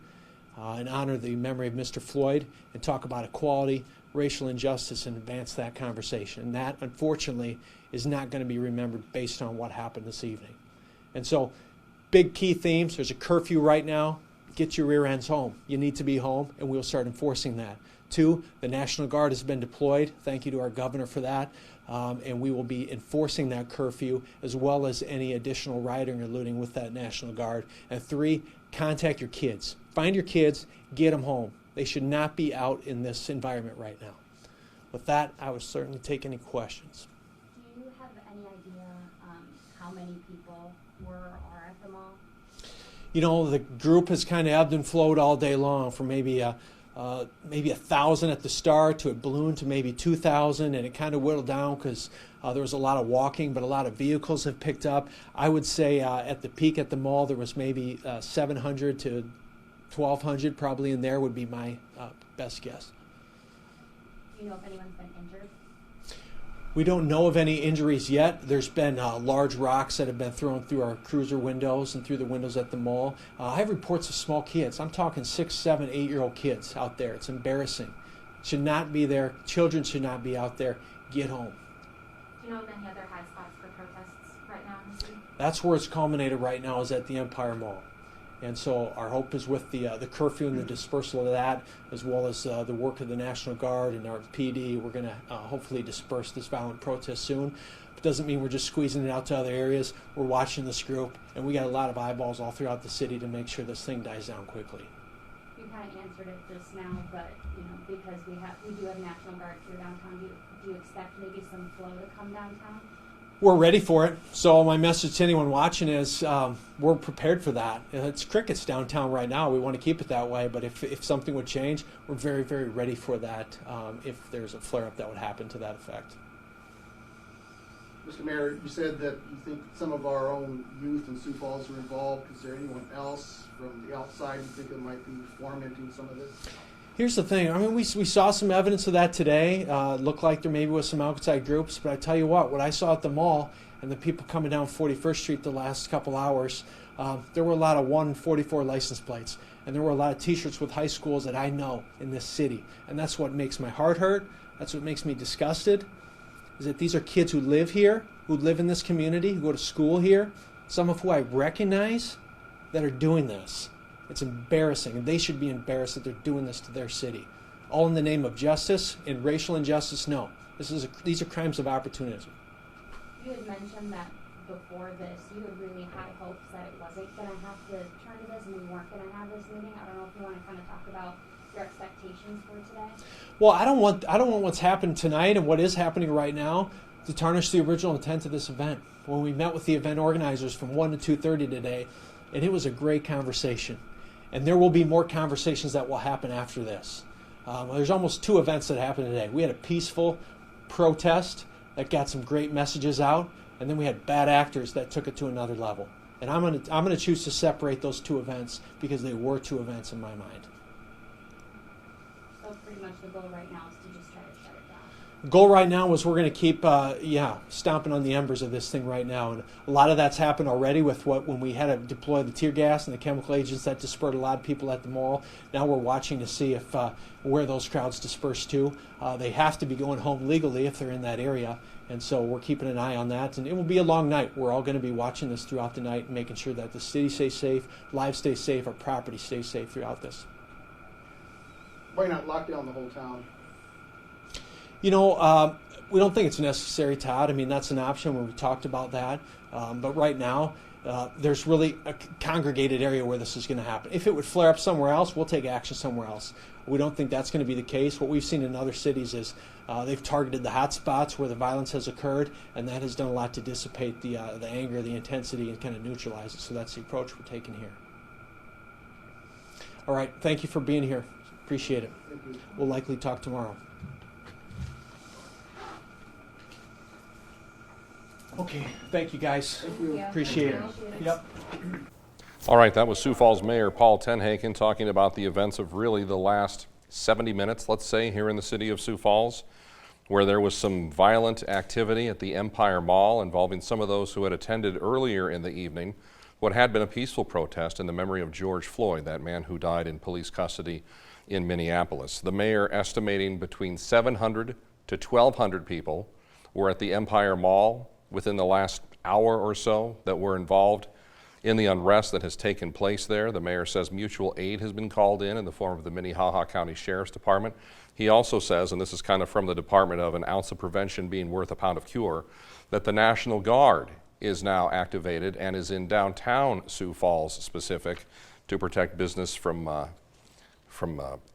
and honor the memory of Mr. Floyd and talk about equality, racial injustice, and advance that conversation. And that, unfortunately, is not going to be remembered based on what happened this evening. And so, big key themes. There's a curfew right now. Get your rear ends home. You need to be home, and we'll start enforcing that. 2, the National Guard has been deployed. Thank you to our governor for that. And we will be enforcing that curfew as well as any additional rioting or looting with that National Guard. And 3, contact your kids. Find your kids, get them home. They should not be out in this environment right now. With that, I would certainly take any questions. Do you have any idea how many people were or are at the mall? You know, the group has kind of ebbed and flowed all day long from maybe 1,000 at the start to it ballooned to maybe 2,000, and it kind of whittled down because there was a lot of walking, but a lot of vehicles have picked up. I would say at the peak at the mall there was maybe 700 to 1,200 probably in there would be my best guess. Do you know if anyone's been injured? We don't know of any injuries yet. There's been large rocks that have been thrown through our cruiser windows and through the windows at the mall. I have reports of small kids. I'm talking 6, 7, 8-year-old kids out there. It's embarrassing. Should not be there. Children should not be out there. Get home. Do you know of any other high spots for protests right now in the city? That's where it's culminated right now is at the Empire Mall. And so our hope is with the curfew and the dispersal of that, as well as the work of the National Guard and our PD, we're going to hopefully disperse this violent protest soon. It doesn't mean we're just squeezing it out to other areas. We're watching this group, and we got a lot of eyeballs all throughout the city to make sure this thing dies down quickly. You kind of answered it just now, but because we do have National Guard here downtown, do you expect maybe some flow to come downtown? We're ready for it. So my message to anyone watching is we're prepared for that. It's crickets downtown right now. We want to keep it that way. But if something would change, we're very, very ready for that if there's a flare-up that would happen to that effect. Mr. Mayor, you said that you think some of our own youth in Sioux Falls are involved. Is there anyone else from the outside you think that might be fomenting some of this? Here's the thing. I mean, we saw some evidence of that today. Looked like there maybe was some outside groups, but I tell you what I saw at the mall and the people coming down 41st Street the last couple hours, there were a lot of 144 license plates, and there were a lot of T-shirts with high schools that I know in this city, and that's what makes my heart hurt. That's what makes me disgusted, is that these are kids who live here, who live in this community, who go to school here, some of who I recognize that are doing this. It's embarrassing, and they should be embarrassed that they're doing this to their city. All in the name of justice and racial injustice? No. These are crimes of opportunism. You had mentioned that before this, you had really high hopes that it wasn't going to have to turn to this and we weren't going to have this meeting. I don't know if you want to kind of talk about your expectations for today. Well, I don't want what's happened tonight and what is happening right now to tarnish the original intent of this event. When we met with the event organizers from 1 to 2:30 today, and it was a great conversation. And there will be more conversations that will happen after this. There's almost 2 events that happened today. We had a peaceful protest that got some great messages out, and then we had bad actors that took it to another level. And I'm going to choose to separate those 2 events because they were 2 events in my mind. So pretty much the goal right now is to just try to shut it down. The goal right now is we're going to keep, stomping on the embers of this thing right now. And a lot of that's happened already with when we had to deploy the tear gas and the chemical agents that dispersed a lot of people at the mall. Now we're watching to see if where those crowds disperse to. They have to be going home legally if they're in that area. And so we're keeping an eye on that. And it will be a long night. We're all going to be watching this throughout the night and making sure that the city stays safe, lives stay safe, our property stays safe throughout this. Why not lock down the whole town? We don't think it's necessary, Todd. I mean, that's an option when we talked about that. But right now, there's really a congregated area where this is going to happen. If it would flare up somewhere else, we'll take action somewhere else. We don't think that's going to be the case. What we've seen in other cities is they've targeted the hot spots where the violence has occurred, and that has done a lot to dissipate the anger, the intensity, and kind of neutralize it. So that's the approach we're taking here. All right. Thank you for being here. Appreciate it. We'll likely talk tomorrow. Okay, thank you guys. Thank you. Appreciate it. Yep. All right, that was Sioux Falls Mayor Paul Tenhaken talking about the events of really the last 70 minutes, let's say, here in the city of Sioux Falls, where there was some violent activity at the Empire Mall involving some of those who had attended earlier in the evening what had been a peaceful protest in the memory of George Floyd, that man who died in police custody in Minneapolis. The mayor estimating between 700 to 1,200 people were at the Empire Mall within the last hour or so that were involved in the unrest that has taken place there. The mayor says mutual aid has been called in the form of the Minnehaha County Sheriff's Department. He also says, and this is kind of from the department of an ounce of prevention being worth a pound of cure, that the National Guard is now activated and is in downtown Sioux Falls specific to protect business from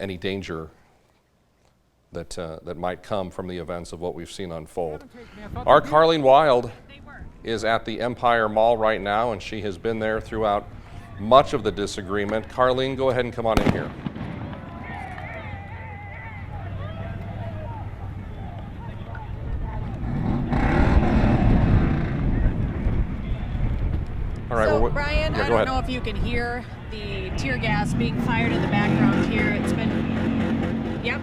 any danger that might come from the events of what we've seen unfold. Our Carleen Wild is at the Empire Mall right now, and she has been there throughout much of the disagreement. Carleen, go ahead and come on in here. All right, so, Brian, I don't know if you can hear the tear gas being fired in the background here. It's been, yep.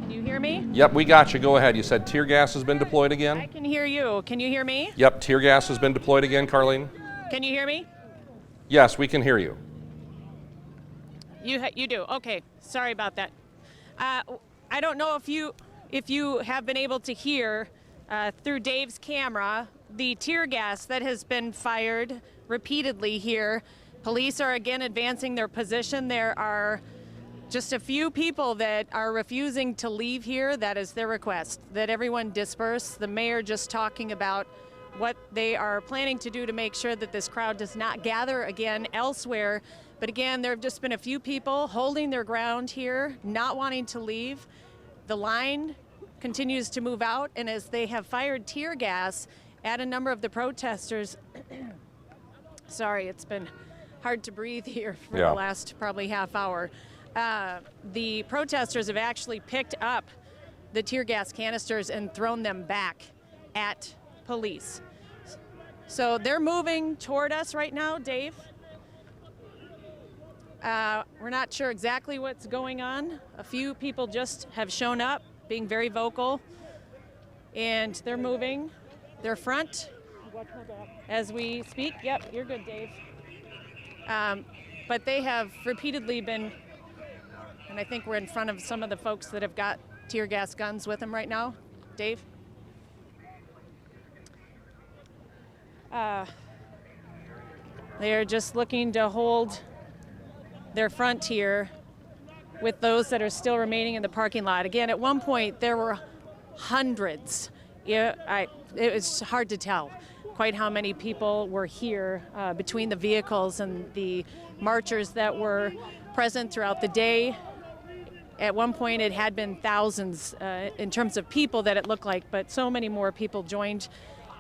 Can you hear me? Yep, we got you. Go ahead. You said tear gas has been deployed again? I can hear you. Can you hear me? Yep, tear gas has been deployed again, Carleen. Can you hear me? Yes, we can hear you. You do. Okay. Sorry about that. I don't know if you have been able to hear through Dave's camera the tear gas that has been fired repeatedly here. Police are again advancing their position. There are just a few people that are refusing to leave here. That is their request, that everyone disperse. The mayor just talking about what they are planning to do to make sure that this crowd does not gather again elsewhere. But again, there have just been a few people holding their ground here, not wanting to leave. The line continues to move out, and as they have fired tear gas at a number of the protesters, sorry, it's been hard to breathe here for the last probably half hour. The protesters have actually picked up the tear gas canisters and thrown them back at police. So they're moving toward us right now, Dave. We're not sure exactly what's going on. A few people just have shown up, being very vocal, and they're moving their front as we speak. Yep, you're good, Dave. But they have repeatedly been, and I think we're in front of some of the folks that have got tear gas guns with them right now. Dave? They are just looking to hold their front here with those that are still remaining in the parking lot. Again, at one point there were hundreds. It was hard to tell quite how many people were here between the vehicles and the marchers that were present throughout the day. At one point it had been thousands in terms of people that it looked like, but so many more people joined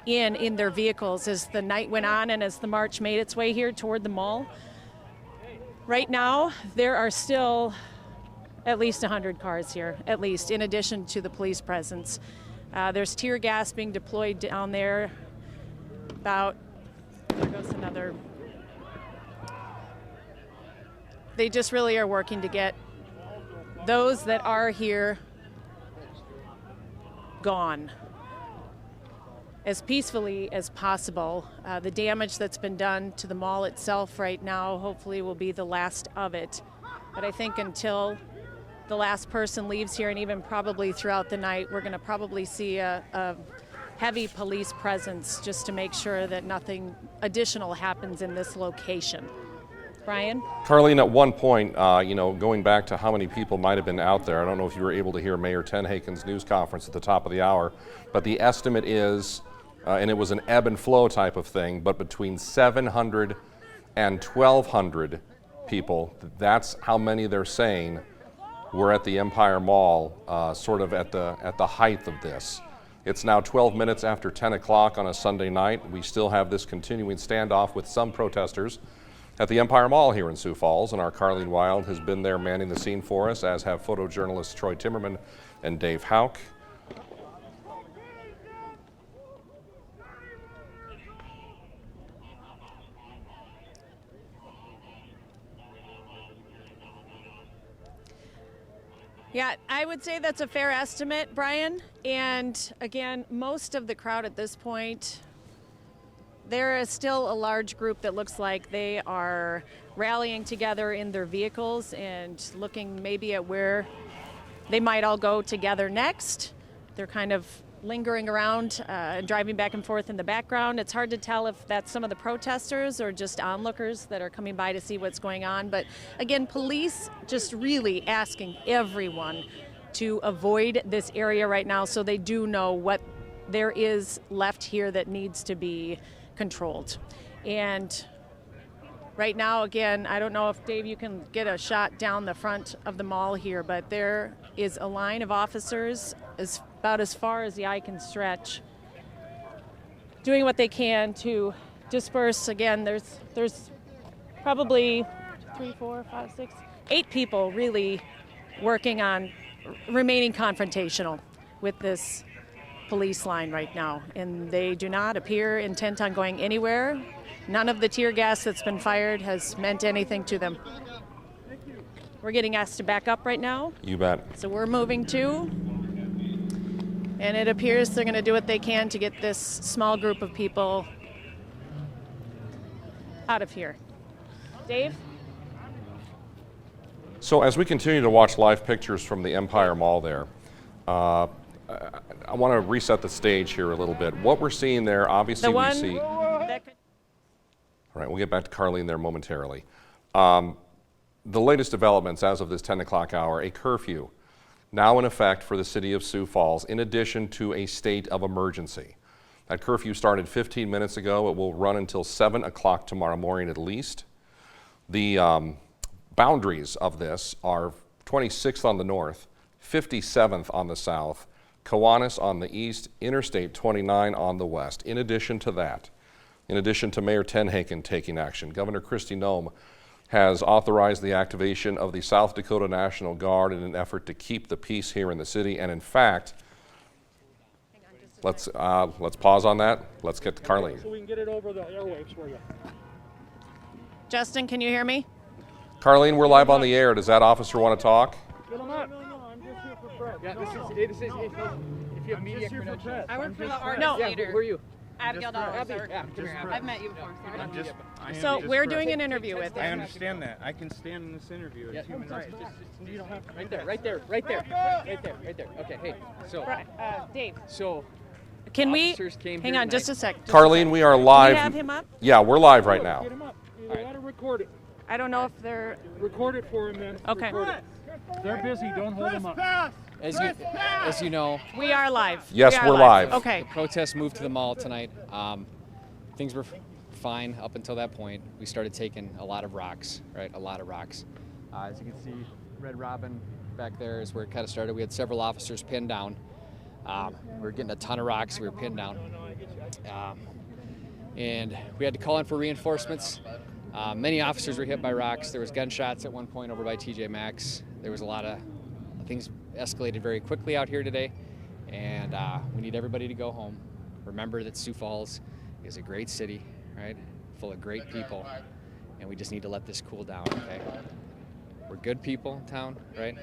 in their vehicles as the night went on and as the march made its way here toward the mall. Right now, there are still at least 100 cars here, at least, in addition to the police presence. There's tear gas being deployed down there. There goes another. They just really are working to get those that are here gone as peacefully as possible. The damage that's been done to the mall itself right now hopefully will be the last of it. But I think until the last person leaves here, and even probably throughout the night, we're going to probably see a heavy police presence just to make sure that nothing additional happens in this location. Brian? Carlene, at one point, going back to how many people might have been out there, I don't know if you were able to hear Mayor Tenhaken's news conference at the top of the hour, but the estimate is, and it was an ebb and flow type of thing, but between 700 and 1,200 people, that's how many they're saying were at the Empire Mall, sort of at the height of this. It's now 12 minutes after 10 o'clock on a Sunday night. We still have this continuing standoff with some protesters at the Empire Mall here in Sioux Falls, and our Carlene Wild has been there manning the scene for us, as have photojournalists Troy Timmerman and Dave Hauk. Yeah, I would say that's a fair estimate, Brian. And again, most of the crowd at this point, there is still a large group that looks like they are rallying together in their vehicles and looking maybe at where they might all go together next. They're kind of lingering around, driving back and forth in the background. It's hard to tell if that's some of the protesters or just onlookers that are coming by to see what's going on. But again, police just really asking everyone to avoid this area right now so they do know what there is left here that needs to be controlled. And right now, again, I don't know if, Dave, you can get a shot down the front of the mall here, but there is a line of officers about as far as the eye can stretch, doing what they can to disperse. Again, there's probably 3, 4, 5, 6, 8 people really working on remaining confrontational with this police line right now, and they do not appear intent on going anywhere. None of the tear gas that's been fired has meant anything to them. We're getting asked to back up right now. You bet. So we're moving too. And it appears they're going to do what they can to get this small group of people out of here. Dave? So as we continue to watch live pictures from the Empire Mall there, I want to reset the stage here a little bit. What we're seeing there, obviously we see... All right, we'll get back to Carlene there momentarily. The latest developments as of this 10 o'clock hour, a curfew now in effect for the city of Sioux Falls, in addition to a state of emergency. That curfew started 15 minutes ago. It will run until 7 o'clock tomorrow morning at least. The boundaries of this are 26th on the north, 57th on the south, Kiwanis on the east, Interstate 29 on the west. In addition to that, in addition to Mayor Tenhaken taking action, Governor Kristi Noem has authorized the activation of the South Dakota National Guard in an effort to keep the peace here in the city. And in fact, let's pause on that. Let's get to Carlene. So we can get it over the airwaves for you. Justin, can you hear me? Carlene, we're live on the air. Does that officer want to talk? Get him up. No, I'm just here for press. Yeah, this is if you have media credentials. I work for the art No. theater. Who are you? Abigail Dollars. Yeah, I've met you before. So we're doing an interview with I him. understand that. I can stand in this interview. It's human rights. You don't have to. Right there. Okay, hey, so, Dave, so can we, officers came hang here on just a tonight. sec. just a Carlene, sec. we are Can live. we have him up? Yeah, we're live right now. Get him up. Either that or record it. I don't know if they're, Record it for him then. Okay. Record it. They're busy. Don't hold them up. As you know, we are live. Yes, We are we're live. Okay. the protests moved to the mall tonight. Things were fine up until that point. We started taking a lot of rocks, right? A lot of rocks. As you can see, Red Robin back there is where it kind of started. We had several officers pinned down. We were getting a ton of rocks. We were pinned down. And we had to call in for reinforcements. Many officers were hit by rocks. There was gunshots at one point over by TJ Maxx. There was a lot of things escalated very quickly out here today. And we need everybody to go home. Remember that Sioux Falls is a great city, right? Full of great people. And we just need to let this cool down, okay? We're good people in town, right?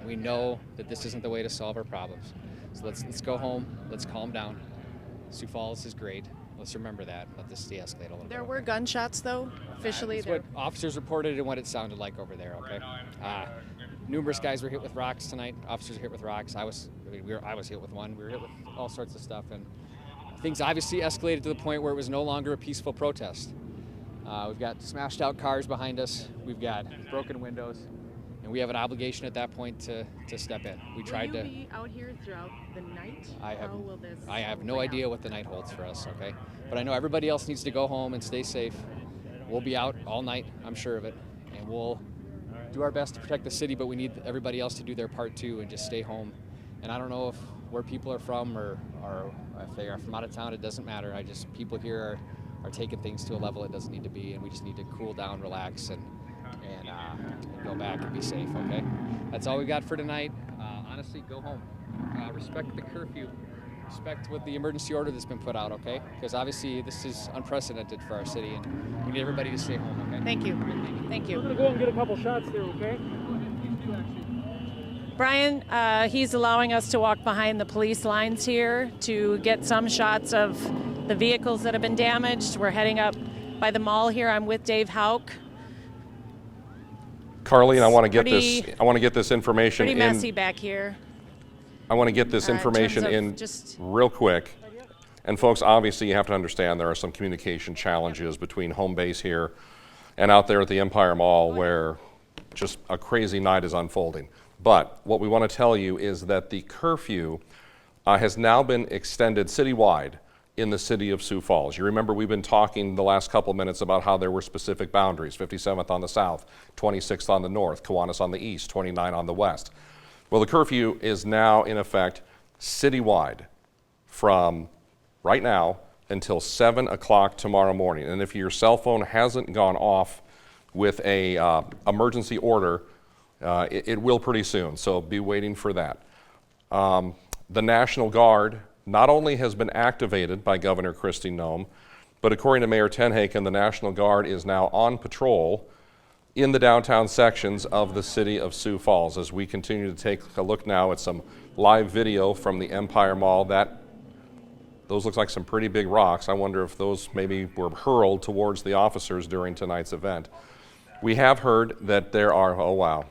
We know that this isn't the way to solve our problems. So let's go home. Let's calm down. Sioux Falls is great. Let's remember that. Let this de-escalate a little bit. There were gunshots though, officially. That's what officers reported and what it sounded like over there, okay? Numerous guys were hit with rocks tonight. Officers were hit with rocks. I was hit with one. We were hit with all sorts of stuff. And things obviously escalated to the point where it was no longer a peaceful protest. We've got smashed out cars behind us. We've got broken windows. And we have an obligation at that point to step in. We tried to. Will you be out here throughout the night? I have, How will this I have no play idea out? what the night holds for us, okay? But I know everybody else needs to go home and stay safe. We'll be out all night, I'm sure of it. And we'll do our best to protect the city, but we need everybody else to do their part too and just stay home. And I don't know where people are from or if they are from out of town, it doesn't matter. People here are taking things to a level it doesn't need to be, and we just need to cool down, relax, and go back and be safe, okay? That's all we got for tonight. Honestly, go home. Respect the curfew. Respect what the emergency order that's been put out, okay? Because obviously this is unprecedented for our city, and we need everybody to stay home, okay? Thank you. Thank you. We're going to go and get a couple shots there, okay? Brian, he's allowing us to walk behind the police lines here to get some shots of the vehicles that have been damaged. We're heading up by the mall here. I'm with Dave Hauk. Carlene, I want to get this information Pretty in. messy back here. I want to get this information in real quick. And folks, obviously you have to understand there are some communication challenges between home base here and out there at the Empire Mall where just a crazy night is unfolding. But what we want to tell you is that the curfew has now been extended citywide in the city of Sioux Falls. You remember we've been talking the last couple of minutes about how there were specific boundaries, 57th on the south, 26th on the north, Kiwanis on the east, 29 on the west. Well, the curfew is now in effect citywide from right now until 7 o'clock tomorrow morning. And if your cell phone hasn't gone off with a emergency order, it will pretty soon, so be waiting for that. The National Guard not only has been activated by Governor Kristi Noem, but according to Mayor Tenhaken, the National Guard is now on patrol in the downtown sections of the city of Sioux Falls. As we continue to take a look now at some live video from the Empire Mall, those look like some pretty big rocks. I wonder if those maybe were hurled towards the officers during tonight's event. We have heard that there are, oh wow,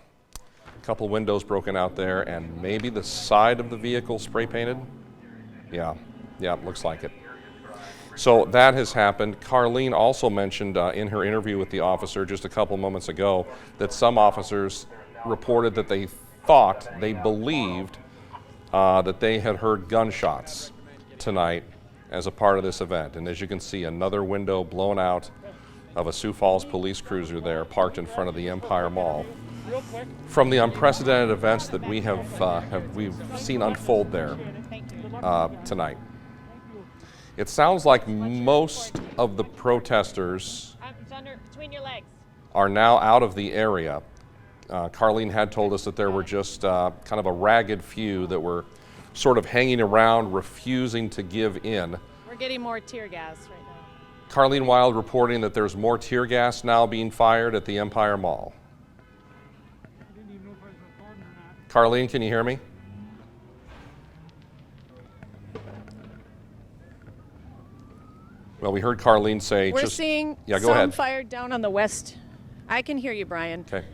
a couple windows broken out there and maybe the side of the vehicle spray painted. Yeah, it looks like it. So that has happened. Carlene also mentioned in her interview with the officer just a couple moments ago that some officers reported that they believed that they had heard gunshots tonight as a part of this event. And as you can see, another window blown out of a Sioux Falls police cruiser there parked in front of the Empire Mall. From the unprecedented events that we've seen unfold there tonight. It sounds like most of the protesters between your legs. are now out of the area. Carlene had told us that there were just kind of a ragged few that were sort of hanging around, refusing to give in. We're getting more tear gas right now. Carlene Wild reporting that there's more tear gas now being fired at the Empire Mall. Carlene, can you hear me? Well, we heard Carlene say we're seeing go some ahead. fired down on the west. I can hear you, Brian. Okay.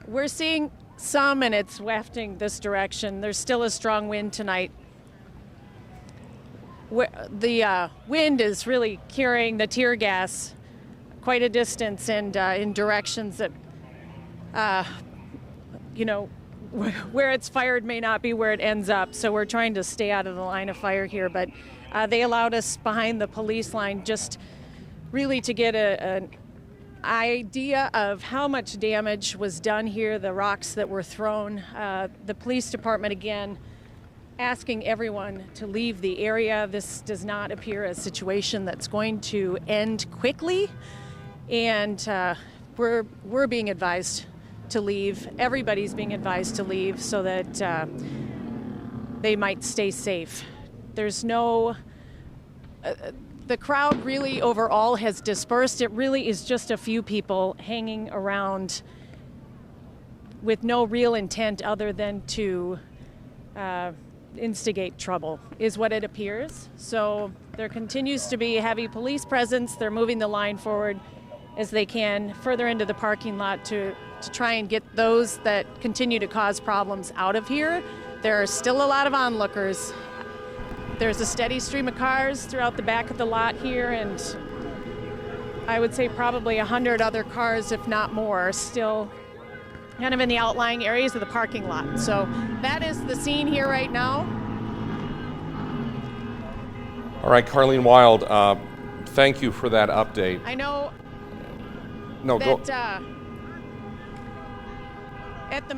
We're seeing some, and it's wafting this direction. There's still a strong wind tonight. The wind is really carrying the tear gas quite a distance and in directions that, where it's fired may not be where it ends up. So we're trying to stay out of the line of fire here. But they allowed us behind the police line just really to get an idea of how much damage was done here, the rocks that were thrown. The police department, again, asking everyone to leave the area. This does not appear a situation that's going to end quickly. And we're being advised to leave. Everybody's being advised to leave so that they might stay safe. There's no, the crowd really overall has dispersed. It really is just a few people hanging around with no real intent other than to instigate trouble, is what it appears. So there continues to be heavy police presence. They're moving the line forward as they can further into the parking lot to try and get those that continue to cause problems out of here. There are still a lot of onlookers. There's a steady stream of cars throughout the back of the lot here, and I would say probably 100 other cars, if not more, still kind of in the outlying areas of the parking lot. So that is the scene here right now. All right, Carlene Wild, thank you for that update. I know No, go. that at the